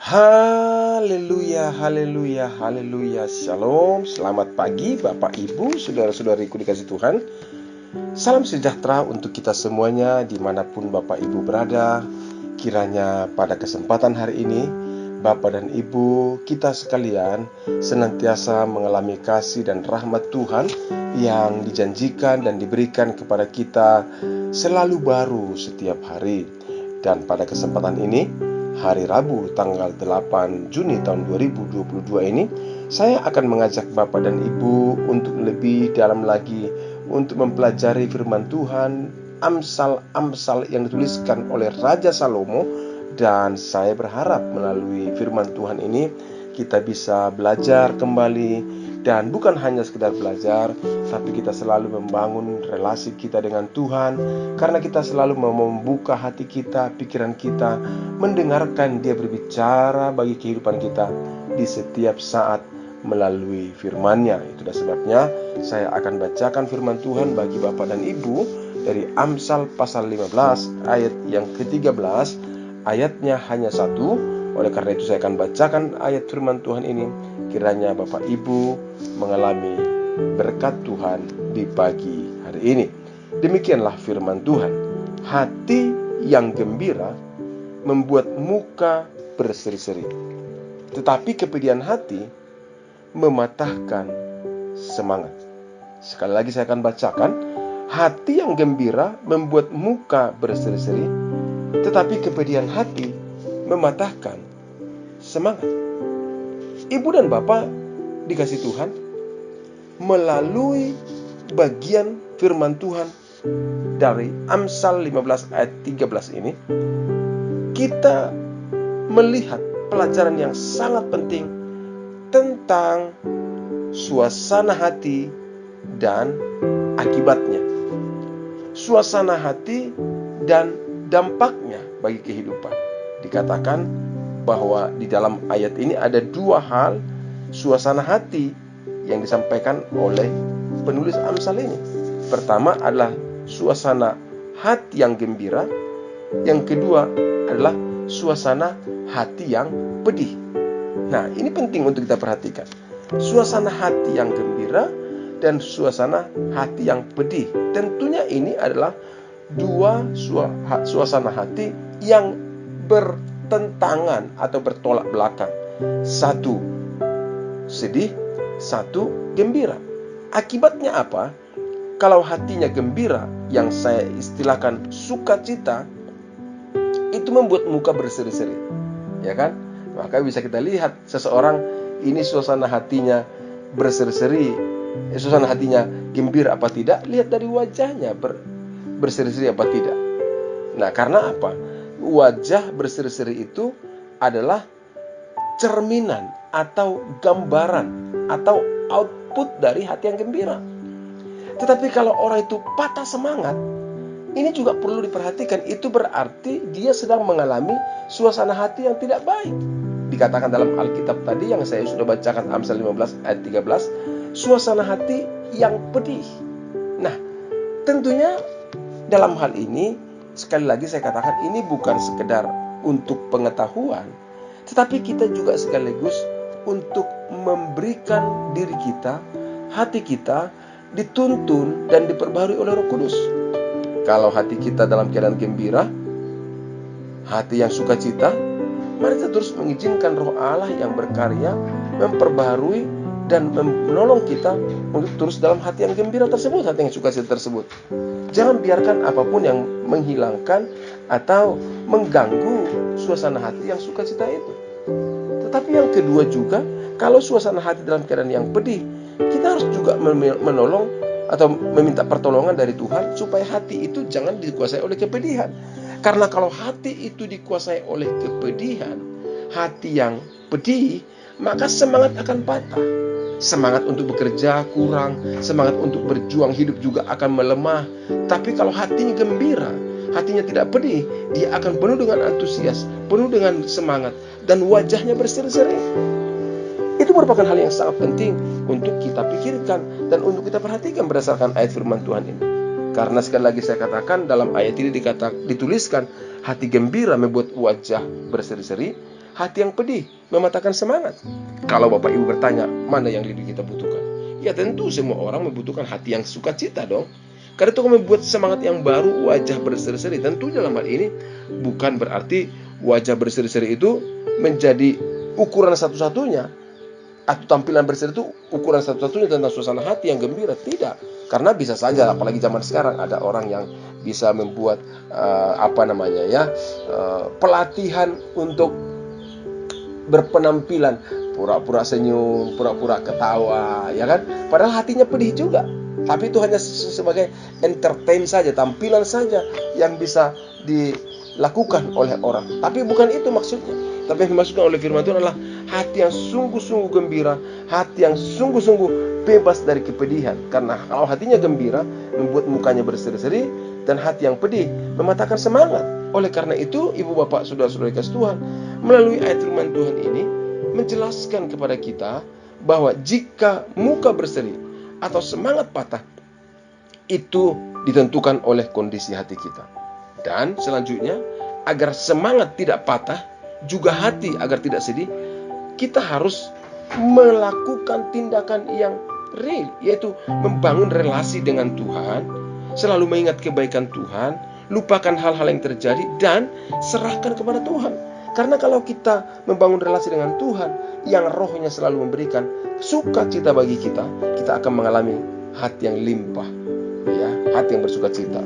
Haleluya, haleluya, haleluya. Shalom, selamat pagi Bapak Ibu, saudara-saudariku dikasih Tuhan. Salam sejahtera untuk kita semuanya dimanapun Bapak Ibu berada. Kiranya pada kesempatan hari ini Bapak dan Ibu kita sekalian senantiasa mengalami kasih dan rahmat Tuhan yang dijanjikan dan diberikan kepada kita selalu baru setiap hari. Dan pada kesempatan ini, hari Rabu tanggal 8 Juni tahun 2022 ini, saya akan mengajak Bapak dan Ibu untuk lebih dalam lagi untuk mempelajari firman Tuhan, Amsal-Amsal yang dituliskan oleh Raja Salomo. Dan saya berharap melalui firman Tuhan ini kita bisa belajar kembali. Dan bukan hanya sekedar belajar, tapi kita selalu membangun relasi kita dengan Tuhan, karena kita selalu mau membuka hati kita, pikiran kita, mendengarkan Dia berbicara bagi kehidupan kita di setiap saat melalui firman-Nya. Itulah sebabnya saya akan bacakan firman Tuhan bagi Bapak dan Ibu dari Amsal pasal 15 ayat yang ke-13. Ayatnya hanya satu. Oleh karena itu saya akan bacakan ayat firman Tuhan ini. Kiranya Bapak Ibu mengalami berkat Tuhan di pagi hari ini. Demikianlah firman Tuhan. Hati yang gembira membuat muka berseri-seri, tetapi kepedihan hati mematahkan semangat. Sekali lagi saya akan bacakan. Hati yang gembira membuat muka berseri-seri, tetapi kepedihan hati mematahkan semangat. Ibu dan Bapak dikasih Tuhan, melalui bagian firman Tuhan dari Amsal 15 ayat 13 ini, kita melihat pelajaran yang sangat penting tentang suasana hati dan akibatnya. Suasana hati dan dampaknya bagi kehidupan. Dikatakan bahwa di dalam ayat ini ada dua hal suasana hati yang disampaikan oleh penulis Amsal ini. Pertama adalah suasana hati yang gembira. Yang kedua adalah suasana hati yang pedih. Nah, ini penting untuk kita perhatikan. Suasana hati yang gembira dan suasana hati yang pedih. Tentunya ini adalah dua suasana hati yang bertentangan atau bertolak belakang. Satu sedih, satu gembira. Akibatnya apa? Kalau hatinya gembira, yang saya istilahkan sukacita, itu membuat muka berseri-seri, ya kan? Maka bisa kita lihat seseorang ini suasana hatinya berseri-seri, suasana hatinya gembira apa tidak, lihat dari wajahnya berseri-seri apa tidak. Nah, karena apa? Wajah berseri-seri itu adalah cerminan atau gambaran atau output dari hati yang gembira. Tetapi kalau orang itu patah semangat, ini juga perlu diperhatikan. Itu berarti dia sedang mengalami suasana hati yang tidak baik. Dikatakan dalam Alkitab tadi yang saya sudah bacakan, Amsal 15 ayat 13, suasana hati yang pedih. Nah, tentunya dalam hal ini, sekali lagi saya katakan, ini bukan sekedar untuk pengetahuan, tetapi kita juga sekaligus untuk memberikan diri kita, hati kita dituntun dan diperbaharui oleh Roh Kudus. Kalau hati kita dalam keadaan gembira, hati yang sukacita, mari kita terus mengizinkan Roh Allah yang berkarya memperbaharui dan menolong kita untuk terus dalam hati yang gembira tersebut, hati yang sukacita tersebut. Jangan biarkan apapun yang menghilangkan atau mengganggu suasana hati yang sukacita itu. Tetapi yang kedua juga, kalau suasana hati dalam keadaan yang pedih, kita harus juga menolong atau meminta pertolongan dari Tuhan supaya hati itu jangan dikuasai oleh kepedihan. Karena kalau hati itu dikuasai oleh kepedihan, hati yang pedih, maka semangat akan patah. Semangat untuk bekerja kurang, semangat untuk berjuang hidup juga akan melemah. Tapi kalau hatinya gembira, hatinya tidak pedih, dia akan penuh dengan antusias, penuh dengan semangat, dan wajahnya berseri-seri. Itu merupakan hal yang sangat penting untuk kita pikirkan dan untuk kita perhatikan berdasarkan ayat firman Tuhan ini. Karena sekali lagi saya katakan, dalam ayat ini dituliskan hati gembira membuat wajah berseri-seri, hati yang pedih mematahkan semangat. Kalau Bapak Ibu bertanya, mana yang lebih kita butuhkan? Ya tentu semua orang membutuhkan hati yang sukacita dong. Karena itu akan membuat semangat yang baru, wajah berseri-seri. Tentu dalam hal ini bukan berarti wajah berseri-seri itu menjadi ukuran satu-satunya, atau tampilan berseri itu ukuran satu-satunya tentang suasana hati yang gembira. Tidak. Karena bisa saja, apalagi zaman sekarang, ada orang yang bisa membuat pelatihan untuk berpenampilan, pura-pura senyum, pura-pura ketawa, ya kan? Padahal hatinya pedih juga. Tapi itu hanya sebagai entertain saja, tampilan saja yang bisa dilakukan oleh orang. Tapi bukan itu maksudnya. Tapi yang dimaksudkan oleh firman Tuhan adalah hati yang sungguh-sungguh gembira, hati yang sungguh-sungguh bebas dari kepedihan. Karena kalau hatinya gembira, membuat mukanya berseri-seri, dan hati yang pedih mematahkan semangat. Oleh karena itu, ibu bapak, saudara-saudari kasih Tuhan, melalui ayat firman Tuhan ini menjelaskan kepada kita bahwa jika muka berseri atau semangat patah, itu ditentukan oleh kondisi hati kita. Dan selanjutnya, agar semangat tidak patah, juga hati agar tidak sedih, kita harus melakukan tindakan yang real, yaitu membangun relasi dengan Tuhan, selalu mengingat kebaikan Tuhan, lupakan hal-hal yang terjadi, dan serahkan kepada Tuhan. Karena kalau kita membangun relasi dengan Tuhan yang rohnya selalu memberikan sukacita bagi kita, kita akan mengalami hati yang limpah, ya, hati yang bersukacita.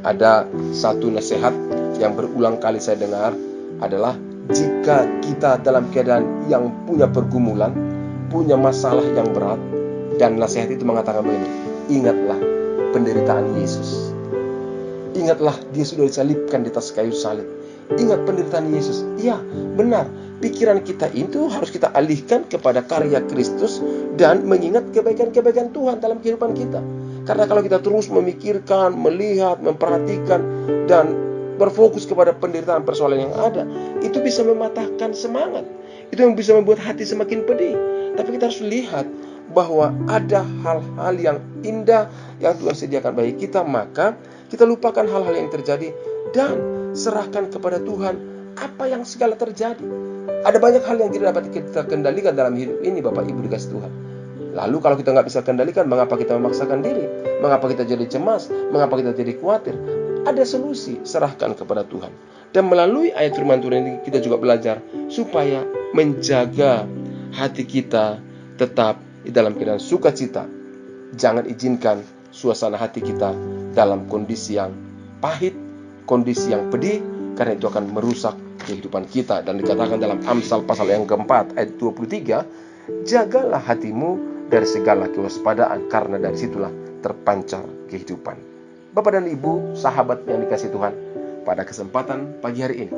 Ada satu nasihat yang berulang kali saya dengar adalah, jika kita dalam keadaan yang punya pergumulan, punya masalah yang berat, dan nasihat itu mengatakan begini, ingatlah penderitaan Yesus. Ingatlah dia sudah disalibkan di atas kayu salib. Ingat penderitaan Yesus. Ya, benar. Pikiran kita itu harus kita alihkan kepada karya Kristus dan mengingat kebaikan-kebaikan Tuhan dalam kehidupan kita. Karena kalau kita terus memikirkan, melihat, memperhatikan, dan berfokus kepada penderitaan persoalan yang ada, itu bisa mematahkan semangat. Itu yang bisa membuat hati semakin pedih. Tapi kita harus lihat bahwa ada hal-hal yang indah yang Tuhan sediakan bagi kita, maka kita lupakan hal-hal yang terjadi dan serahkan kepada Tuhan apa yang segala terjadi. Ada banyak hal yang tidak dapat kita kendalikan dalam hidup ini, Bapak Ibu dikasih Tuhan. Lalu kalau kita nggak bisa kendalikan, mengapa kita memaksakan diri? Mengapa kita jadi cemas? Mengapa kita jadi khawatir? Ada solusi, serahkan kepada Tuhan. Dan melalui ayat firman Tuhan ini kita juga belajar supaya menjaga hati kita tetap di dalam keadaan sukacita. Jangan izinkan suasana hati kita dalam kondisi yang pahit, kondisi yang pedih, karena itu akan merusak kehidupan kita. Dan dikatakan dalam Amsal pasal yang keempat ayat 23, jagalah hatimu dari segala kewaspadaan, karena dari situlah terpancar kehidupan. Bapak dan Ibu, sahabat yang dikasih Tuhan, pada kesempatan pagi hari ini,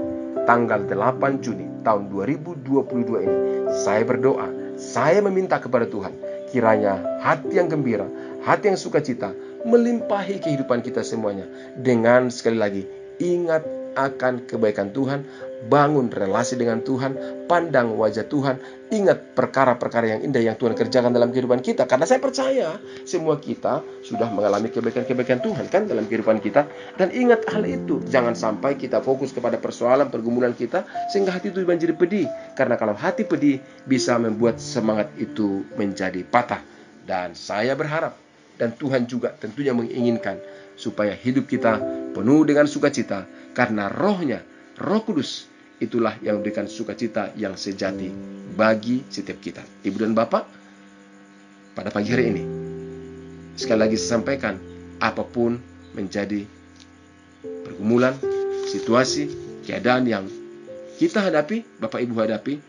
tanggal 8 Juni tahun 2022 ini, saya berdoa, saya meminta kepada Tuhan, kiranya hati yang gembira, hati yang sukacita melimpahi kehidupan kita semuanya. Dengan sekali lagi, ingat akan kebaikan Tuhan, bangun relasi dengan Tuhan, pandang wajah Tuhan, ingat perkara-perkara yang indah yang Tuhan kerjakan dalam kehidupan kita. Karena saya percaya semua kita sudah mengalami kebaikan-kebaikan Tuhan kan dalam kehidupan kita. Dan ingat hal itu, jangan sampai kita fokus kepada persoalan pergumulan kita sehingga hati itu menjadi pedih. Karena kalau hati pedih bisa membuat semangat itu menjadi patah. Dan saya berharap, dan Tuhan juga tentunya menginginkan, supaya hidup kita penuh dengan sukacita, karena rohnya, Roh Kudus, itulah yang memberikan sukacita yang sejati bagi setiap kita. Ibu dan Bapak, pada pagi hari ini, sekali lagi saya sampaikan, apapun menjadi pergumulan, situasi, keadaan yang kita hadapi, Bapak Ibu hadapi,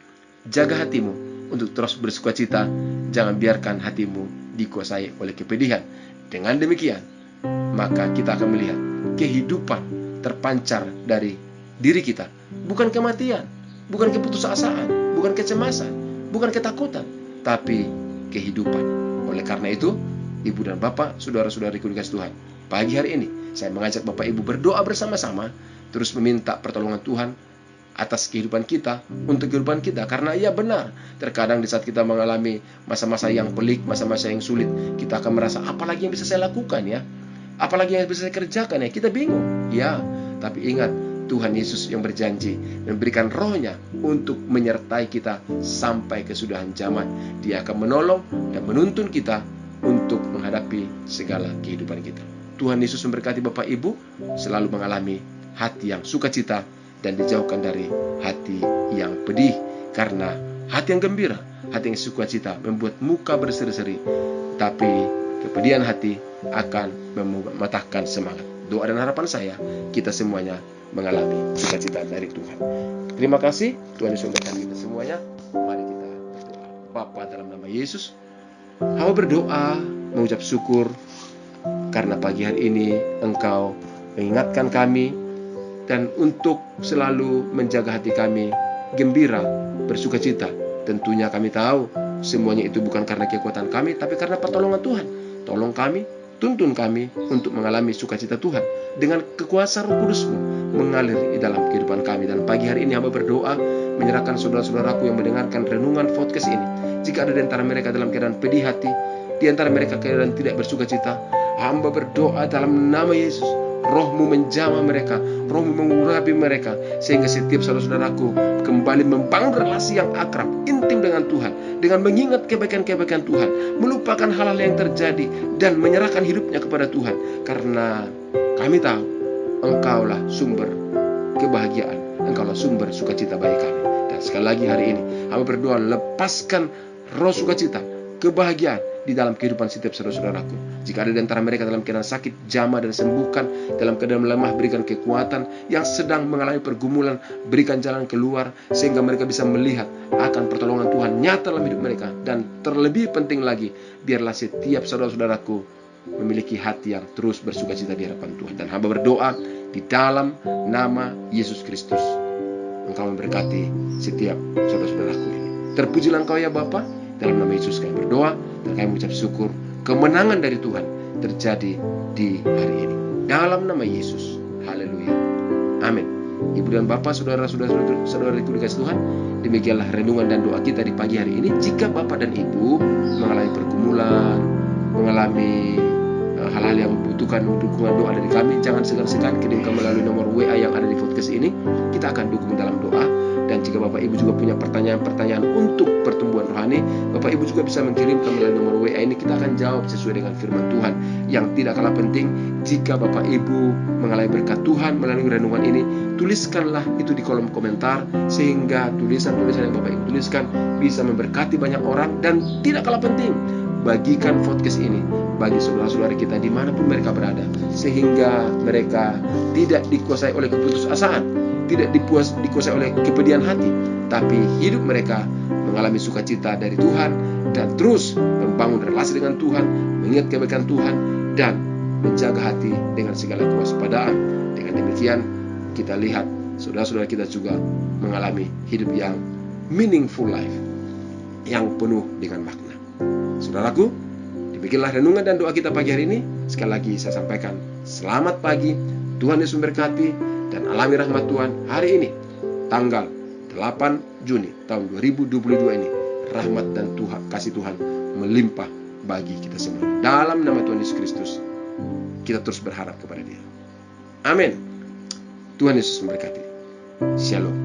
jaga hatimu untuk terus bersukacita. Jangan biarkan hatimu dikuasai oleh kepedihan. Dengan demikian, maka kita akan melihat kehidupan terpancar dari diri kita. Bukan kematian, bukan keputusasaan, bukan kecemasan, bukan ketakutan, tapi kehidupan. Oleh karena itu, Ibu dan Bapak, saudara-saudariku dikasih Tuhan, pagi hari ini saya mengajak Bapak Ibu berdoa bersama-sama, terus meminta pertolongan Tuhan atas kehidupan kita, untuk kehidupan kita. Karena ya benar, terkadang di saat kita mengalami masa-masa yang pelik, masa-masa yang sulit, kita akan merasa, apalagi yang bisa saya lakukan ya, apalagi yang bisa saya kerjakan ya, kita bingung ya. Tapi ingat, Tuhan Yesus yang berjanji memberikan rohnya untuk menyertai kita sampai kesudahan zaman. Dia akan menolong dan menuntun kita untuk menghadapi segala kehidupan kita. Tuhan Yesus memberkati Bapak Ibu selalu mengalami hati yang sukacita dan dijauhkan dari hati yang pedih. Karena hati yang gembira, hati yang sukacita membuat muka berseri-seri, tapi kepedihan hati akan mematahkan semangat. Doa dan harapan saya, kita semuanya mengalami sukacita dari Tuhan. Terima kasih, Tuhan Yesus memberkati kita semuanya. Mari kita berdoa. Bapa, dalam nama Yesus, hamba berdoa mengucap syukur karena pagi hari ini Engkau mengingatkan kami dan untuk selalu menjaga hati kami gembira, bersukacita. Tentunya kami tahu semuanya itu bukan karena kekuatan kami, tapi karena pertolongan Tuhan. Tolong kami, tuntun kami untuk mengalami sukacita Tuhan dengan kekuasaan Roh Kudus-Mu mengalir di dalam kehidupan kami. Dan pagi hari ini hamba berdoa menyerahkan saudara-saudaraku yang mendengarkan renungan podcast ini. Jika ada di antara mereka dalam keadaan pedih hati, di antara mereka keadaan tidak bersukacita, hamba berdoa dalam nama Yesus, Roh-Mu menjamah mereka, Roh-Mu mengurapi mereka, sehingga setiap saudara-saudaraku kembali membangun relasi yang akrab, intim dengan Tuhan, dengan mengingat kebaikan-kebaikan Tuhan, melupakan hal-hal yang terjadi, dan menyerahkan hidupnya kepada Tuhan. Karena kami tahu Engkaulah sumber kebahagiaan, Engkaulah sumber sukacita bagi kami. Dan sekali lagi hari ini hamba berdoa, lepaskan roh sukacita, kebahagiaan di dalam kehidupan setiap saudara-saudaraku. Jika ada di antara mereka dalam keadaan sakit, jamah dan sembuhkan. Dalam keadaan lemah, berikan kekuatan. Yang sedang mengalami pergumulan, berikan jalan keluar, sehingga mereka bisa melihat akan pertolongan Tuhan nyata dalam hidup mereka. Dan terlebih penting lagi, biarlah setiap saudara-saudaraku memiliki hati yang terus bersukacita di hadapan Tuhan. Dan hamba berdoa di dalam nama Yesus Kristus, Engkau memberkati setiap saudara-saudaraku ini. Terpujilah Engkau ya Bapa. Dalam nama Yesus kami berdoa dan kami mengucap syukur. Kemenangan dari Tuhan terjadi di hari ini. Dalam nama Yesus. Haleluya. Amin. Ibu dan Bapak, saudara-saudariku dikasih Tuhan, demikianlah renungan dan doa kita di pagi hari ini. Jika Bapak dan Ibu mengalami pergumulan, mengalami hal-hal yang membutuhkan dukungan doa dari kami, jangan segan-segan kirimkan melalui nomor WA yang ada di podcast ini. Kita akan dukung dalam doa. Dan jika Bapak Ibu juga punya pertanyaan-pertanyaan untuk pertumbuhan rohani, Bapak Ibu juga bisa mengirimkan melalui nomor WA ini. Kita akan jawab sesuai dengan firman Tuhan. Yang tidak kalah penting, jika Bapak Ibu mengalami berkat Tuhan melalui renungan ini, tuliskanlah itu di kolom komentar, sehingga tulisan-tulisan yang Bapak Ibu tuliskan bisa memberkati banyak orang. Dan tidak kalah penting, bagikan podcast ini bagi saudara-saudara kita dimanapun mereka berada, sehingga mereka tidak dikuasai oleh keputusasaan, tidak dikuasai oleh kepedihan hati, tapi hidup mereka mengalami sukacita dari Tuhan dan terus membangun relasi dengan Tuhan, mengingat kebaikan Tuhan, dan menjaga hati dengan segala kewaspadaan. Dengan demikian kita lihat saudara-saudara kita juga mengalami hidup yang meaningful life, yang penuh dengan makna. Saudaraku, demikianlah renungan dan doa kita pagi hari ini. Sekali lagi saya sampaikan selamat pagi, Tuhan Yesus memberkati, dan alami rahmat Tuhan hari ini, tanggal 8 Juni tahun 2022 ini. Rahmat dan kasih Tuhan melimpah bagi kita semua. Dalam nama Tuhan Yesus Kristus, kita terus berharap kepada Dia. Amin. Tuhan Yesus memberkati. Shalom.